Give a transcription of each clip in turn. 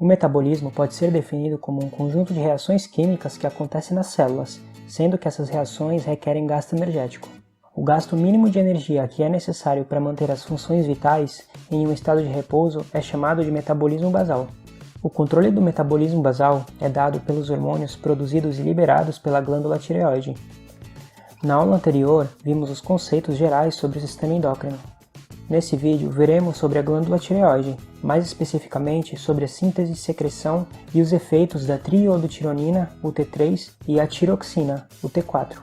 O metabolismo pode ser definido como um conjunto de reações químicas que acontecem nas células, sendo que essas reações requerem gasto energético. O gasto mínimo de energia que é necessário para manter as funções vitais em um estado de repouso é chamado de metabolismo basal. O controle do metabolismo basal é dado pelos hormônios produzidos e liberados pela glândula tireoide. Na aula anterior, vimos os conceitos gerais sobre o sistema endócrino. Nesse vídeo, veremos sobre a glândula tireoide, mais especificamente sobre a síntese, secreção e os efeitos da triiodotironina, o T3, e a tiroxina, o T4.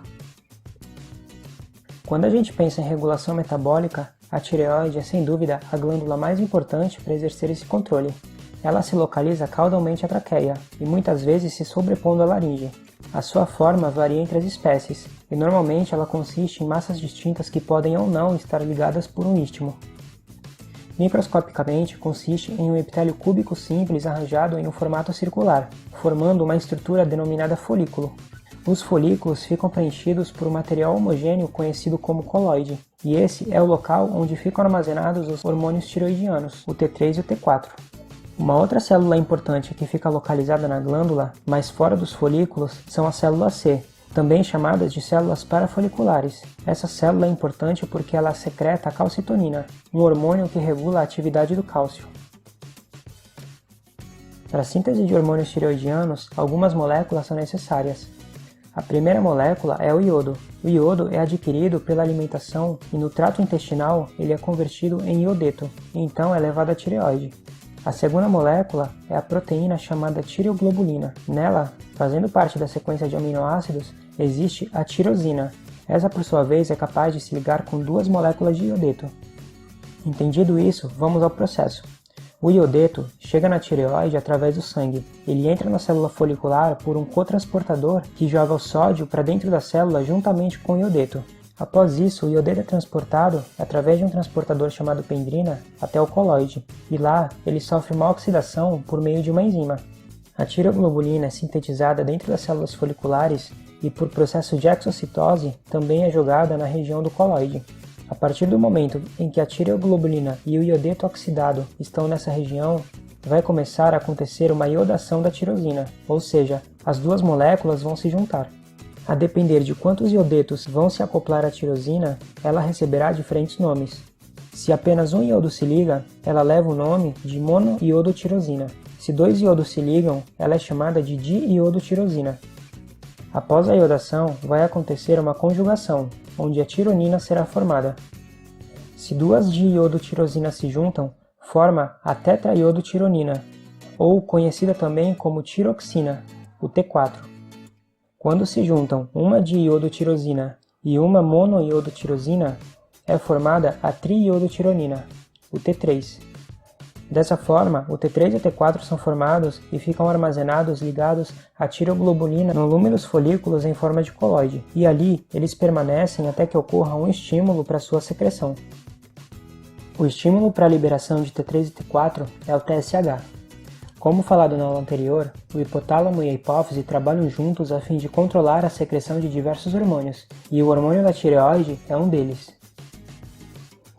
Quando a gente pensa em regulação metabólica, a tireoide é sem dúvida a glândula mais importante para exercer esse controle. Ela se localiza caudalmente à traqueia e muitas vezes se sobrepondo à laringe. A sua forma varia entre as espécies, e normalmente ela consiste em massas distintas que podem ou não estar ligadas por um istmo. Microscopicamente, consiste em um epitélio cúbico simples arranjado em um formato circular, formando uma estrutura denominada folículo. Os folículos ficam preenchidos por um material homogêneo conhecido como coloide, e esse é o local onde ficam armazenados os hormônios tiroidianos, o T3 e o T4. Uma outra célula importante que fica localizada na glândula, mas fora dos folículos, são as células C, também chamadas de células parafoliculares. Essa célula é importante porque ela secreta a calcitonina, um hormônio que regula a atividade do cálcio. Para a síntese de hormônios tireoidianos, algumas moléculas são necessárias. A primeira molécula é o iodo. O iodo é adquirido pela alimentação e no trato intestinal ele é convertido em iodeto, e então é levado à tireoide. A segunda molécula é a proteína chamada tireoglobulina. Nela, fazendo parte da sequência de aminoácidos, existe a tirosina. Essa, por sua vez, é capaz de se ligar com duas moléculas de iodeto. Entendido isso, vamos ao processo. O iodeto chega na tireoide através do sangue. Ele entra na célula folicular por um cotransportador que joga o sódio para dentro da célula juntamente com o iodeto. Após isso, o iodeto é transportado, através de um transportador chamado pendrina, até o coloide, e lá ele sofre uma oxidação por meio de uma enzima. A tireoglobulina é sintetizada dentro das células foliculares e, por processo de exocitose, também é jogada na região do coloide. A partir do momento em que a tireoglobulina e o iodeto oxidado estão nessa região, vai começar a acontecer uma iodação da tirosina, ou seja, as duas moléculas vão se juntar. A depender de quantos iodetos vão se acoplar à tirosina, ela receberá diferentes nomes. Se apenas um iodo se liga, ela leva o nome de monoiodotirosina. Se dois iodos se ligam, ela é chamada de diiodotirosina. Após a iodação, vai acontecer uma conjugação, onde a tironina será formada. Se duas diiodotirosinas se juntam, forma a tetraiodotironina, ou conhecida também como tiroxina, o T4. Quando se juntam uma diiodotirosina e uma monoiodotirosina, é formada a triiodotironina, o T3. Dessa forma, o T3 e o T4 são formados e ficam armazenados ligados à tireoglobulina no lúmen dos folículos em forma de coloide, e ali eles permanecem até que ocorra um estímulo para sua secreção. O estímulo para a liberação de T3 e T4 é o TSH. Como falado na aula anterior, o hipotálamo e a hipófise trabalham juntos a fim de controlar a secreção de diversos hormônios, e o hormônio da tireoide é um deles.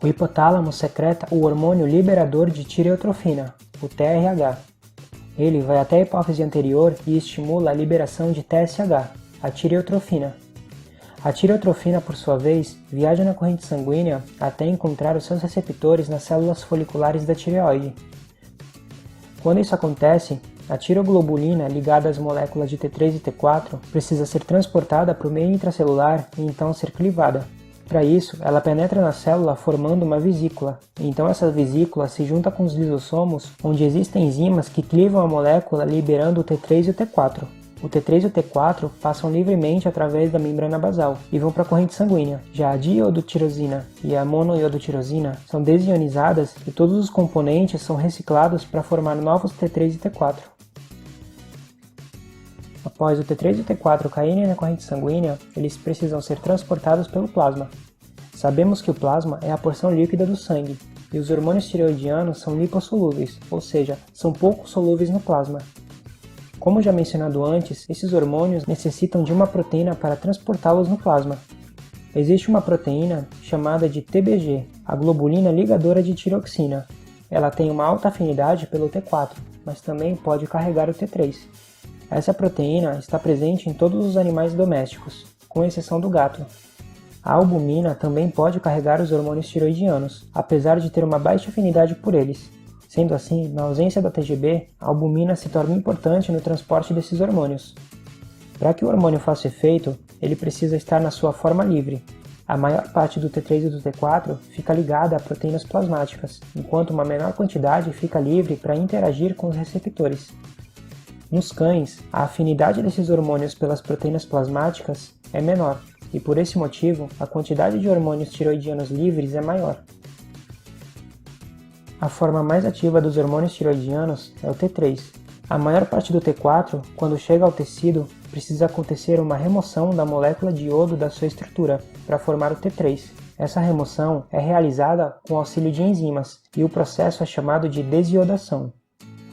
O hipotálamo secreta o hormônio liberador de tireotrofina, o TRH. Ele vai até a hipófise anterior e estimula a liberação de TSH, a tireotrofina. A tireotrofina, por sua vez, viaja na corrente sanguínea até encontrar os seus receptores nas células foliculares da tireoide. Quando isso acontece, a tireoglobulina ligada às moléculas de T3 e T4 precisa ser transportada para o meio intracelular e então ser clivada. Para isso, ela penetra na célula formando uma vesícula, e então essa vesícula se junta com os lisossomos, onde existem enzimas que clivam a molécula liberando o T3 e o T4. O T3 e o T4 passam livremente através da membrana basal e vão para a corrente sanguínea. Já a diiodotirosina e a monoiodotirosina são desionizadas e todos os componentes são reciclados para formar novos T3 e T4. Após o T3 e o T4 caírem na corrente sanguínea, eles precisam ser transportados pelo plasma. Sabemos que o plasma é a porção líquida do sangue, e os hormônios tireoidianos são lipossolúveis, ou seja, são pouco solúveis no plasma. Como já mencionado antes, esses hormônios necessitam de uma proteína para transportá-los no plasma. Existe uma proteína chamada de TBG, a globulina ligadora de tiroxina. Ela tem uma alta afinidade pelo T4, mas também pode carregar o T3. Essa proteína está presente em todos os animais domésticos, com exceção do gato. A albumina também pode carregar os hormônios tiroidianos, apesar de ter uma baixa afinidade por eles. Sendo assim, na ausência da TGB, a albumina se torna importante no transporte desses hormônios. Para que o hormônio faça efeito, ele precisa estar na sua forma livre. A maior parte do T3 e do T4 fica ligada a proteínas plasmáticas, enquanto uma menor quantidade fica livre para interagir com os receptores. Nos cães, a afinidade desses hormônios pelas proteínas plasmáticas é menor, e por esse motivo, a quantidade de hormônios tiroidianos livres é maior. A forma mais ativa dos hormônios tiroidianos é o T3. A maior parte do T4, quando chega ao tecido, precisa acontecer uma remoção da molécula de iodo da sua estrutura para formar o T3. Essa remoção é realizada com auxílio de enzimas, e o processo é chamado de desiodação.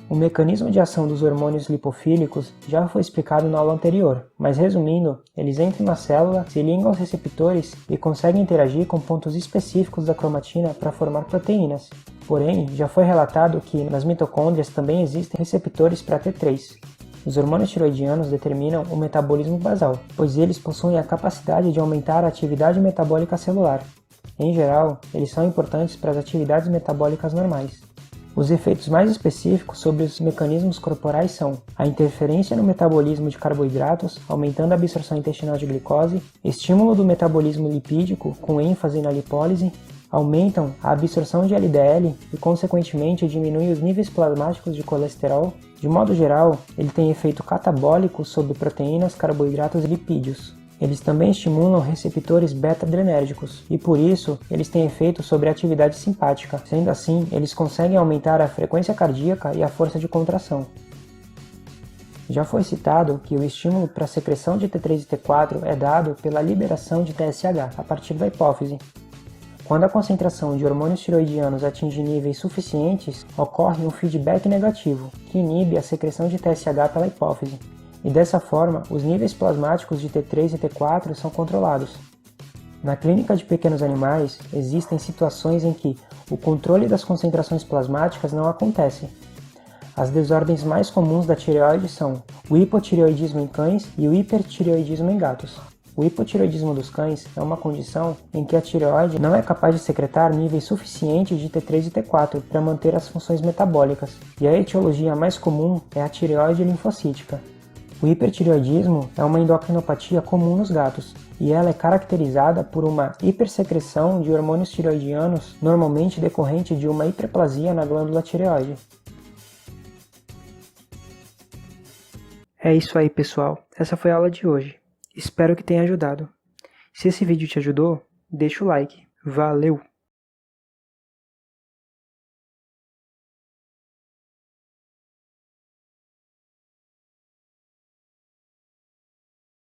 O mecanismo de ação dos hormônios lipofílicos já foi explicado na aula anterior, mas resumindo, eles entram na célula, se ligam aos receptores e conseguem interagir com pontos específicos da cromatina para formar proteínas. Porém, já foi relatado que nas mitocôndrias também existem receptores para T3. Os hormônios tiroidianos determinam o metabolismo basal, pois eles possuem a capacidade de aumentar a atividade metabólica celular. Em geral, eles são importantes para as atividades metabólicas normais. Os efeitos mais específicos sobre os mecanismos corporais são a interferência no metabolismo de carboidratos, aumentando a absorção intestinal de glicose, estímulo do metabolismo lipídico, com ênfase na lipólise, aumentam a absorção de LDL e, consequentemente, diminuem os níveis plasmáticos de colesterol. De modo geral, ele tem efeito catabólico sobre proteínas, carboidratos e lipídios. Eles também estimulam receptores beta-adrenérgicos e, por isso, eles têm efeito sobre a atividade simpática. Sendo assim, eles conseguem aumentar a frequência cardíaca e a força de contração. Já foi citado que o estímulo para a secreção de T3 e T4 é dado pela liberação de TSH a partir da hipófise. Quando a concentração de hormônios tiroidianos atinge níveis suficientes, ocorre um feedback negativo, que inibe a secreção de TSH pela hipófise. E dessa forma, os níveis plasmáticos de T3 e T4 são controlados. Na clínica de pequenos animais, existem situações em que o controle das concentrações plasmáticas não acontece. As desordens mais comuns da tireoide são o hipotireoidismo em cães e o hipertireoidismo em gatos. O hipotireoidismo dos cães é uma condição em que a tireoide não é capaz de secretar níveis suficientes de T3 e T4 para manter as funções metabólicas, e a etiologia mais comum é a tireoide linfocítica. O hipertireoidismo é uma endocrinopatia comum nos gatos, e ela é caracterizada por uma hipersecreção de hormônios tireoidianos, normalmente decorrente de uma hiperplasia na glândula tireoide. É isso aí, pessoal. Essa foi a aula de hoje. Espero que tenha ajudado. Se esse vídeo te ajudou, deixa o like. Valeu!